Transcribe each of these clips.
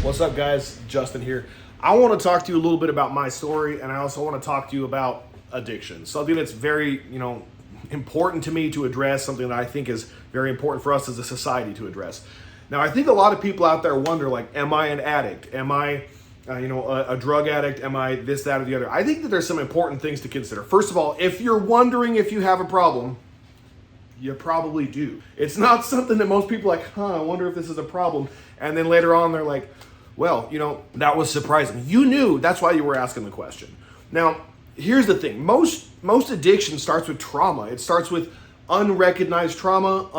What's up, guys? Justin here. I want to talk to you a little bit about my story, and I also want to talk to you about addiction. Something that's very, important to me to address, something that I think is very important for us as a society to address. Now, I think a lot of people out there wonder, like, am I an addict? Am I, a drug addict? Am I this, that, or the other? I think that there's some important things to consider. First of all, if you're wondering if you have a problem, you probably do. It's not something that most people are like, I wonder if this is a problem. And then later on, they're like, well, that was surprising. You knew, that's why you were asking the question. Now, here's the thing. Most addiction starts with trauma. It starts with unrecognized trauma,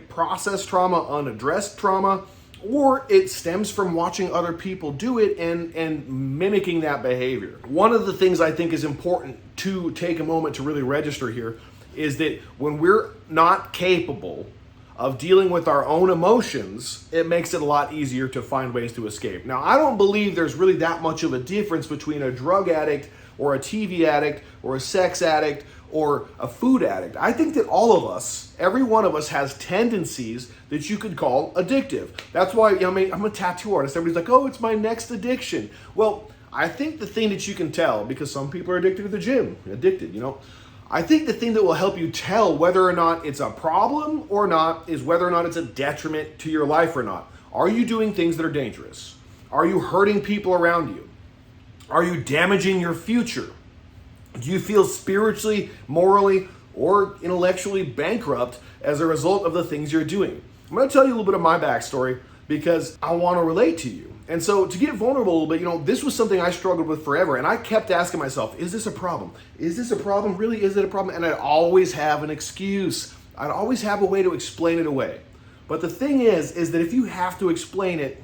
processed trauma, unaddressed trauma, or it stems from watching other people do it and mimicking that behavior. One of the things I think is important to take a moment to really register here is that when we're not capable of dealing with our own emotions, it makes it a lot easier to find ways to escape. Now, I don't believe there's really that much of a difference between a drug addict or a TV addict or a sex addict or a food addict. I think that all of us, every one of us, has tendencies that you could call addictive. That's why, I'm a tattoo artist. Everybody's like, oh, it's my next addiction. Well, I think the thing that you can tell, because some people are addicted to the gym, I think the thing that will help you tell whether or not it's a problem or not is whether or not it's a detriment to your life or not. Are you doing things that are dangerous? Are you hurting people around you? Are you damaging your future? Do you feel spiritually, morally, or intellectually bankrupt as a result of the things you're doing? I'm going to tell you a little bit of my backstory because I want to relate to you. And so to get vulnerable a little bit, this was something I struggled with forever. And I kept asking myself, is this a problem? Is this a problem? Really, is it a problem? And I'd always have an excuse. I'd always have a way to explain it away. But the thing is that if you have to explain it,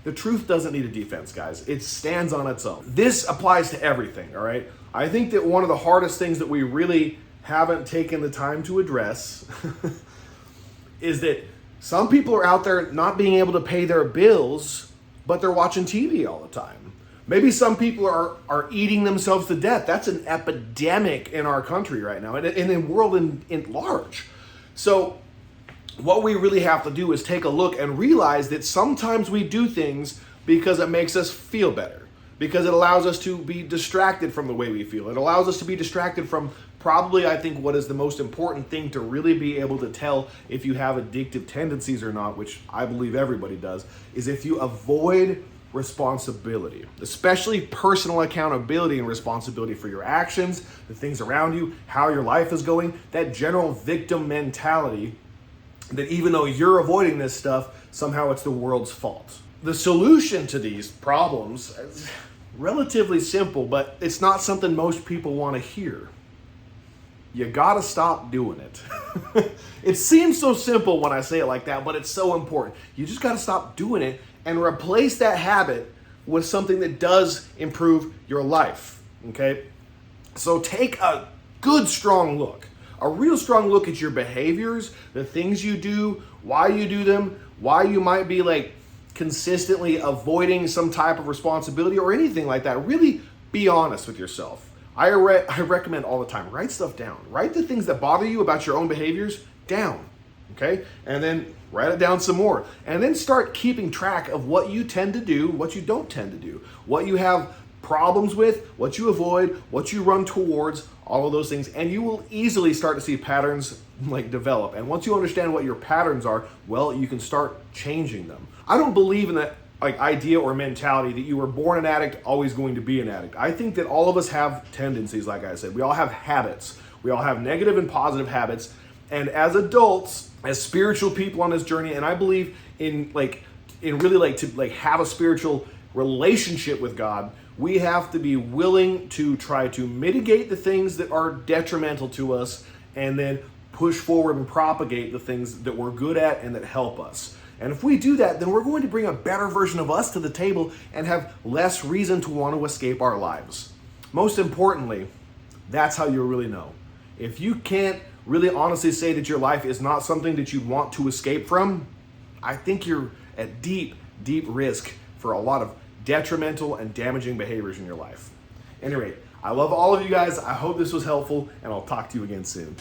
the truth doesn't need a defense, guys. It stands on its own. This applies to everything, all right? I think that one of the hardest things that we really haven't taken the time to address is that some people are out there not being able to pay their bills, but they're watching TV all the time. Maybe some people are eating themselves to death. That's an epidemic in our country right now and in the world in large. So what we really have to do is take a look and realize that sometimes we do things because it makes us feel better, because it allows us to be distracted from the way we feel. It allows us to be distracted from probably, I think, what is the most important thing to really be able to tell if you have addictive tendencies or not, which I believe everybody does, is if you avoid responsibility, especially personal accountability and responsibility for your actions, the things around you, how your life is going, that general victim mentality that even though you're avoiding this stuff, somehow it's the world's fault. The solution to these problems is relatively simple, but it's not something most people want to hear. You gotta stop doing it. It seems so simple when I say it like that, but it's so important. You just gotta stop doing it and replace that habit with something that does improve your life, okay? So take a good, strong look, a real strong look at your behaviors, the things you do, why you do them, why you might be consistently avoiding some type of responsibility or anything like that. Really be honest with yourself. I recommend all the time, write stuff down. Write the things that bother you about your own behaviors down, okay? And then write it down some more. And then start keeping track of what you tend to do, what you don't tend to do, what you have problems with, what you avoid, what you run towards, all of those things. And you will easily start to see patterns develop. And once you understand what your patterns are, well, you can start changing them. I don't believe in that idea or mentality that you were born an addict, always going to be an addict. I think that all of us have tendencies, like I said. We all have habits. We all have negative and positive habits. And as adults, as spiritual people on this journey, and I believe in really to have a spiritual relationship with God, we have to be willing to try to mitigate the things that are detrimental to us and then push forward and propagate the things that we're good at and that help us. And if we do that, then we're going to bring a better version of us to the table and have less reason to want to escape our lives. Most importantly, that's how you'll really know. If you can't really honestly say that your life is not something that you want to escape from, I think you're at deep, deep risk for a lot of detrimental and damaging behaviors in your life. Anyway, I love all of you guys. I hope this was helpful, and I'll talk to you again soon.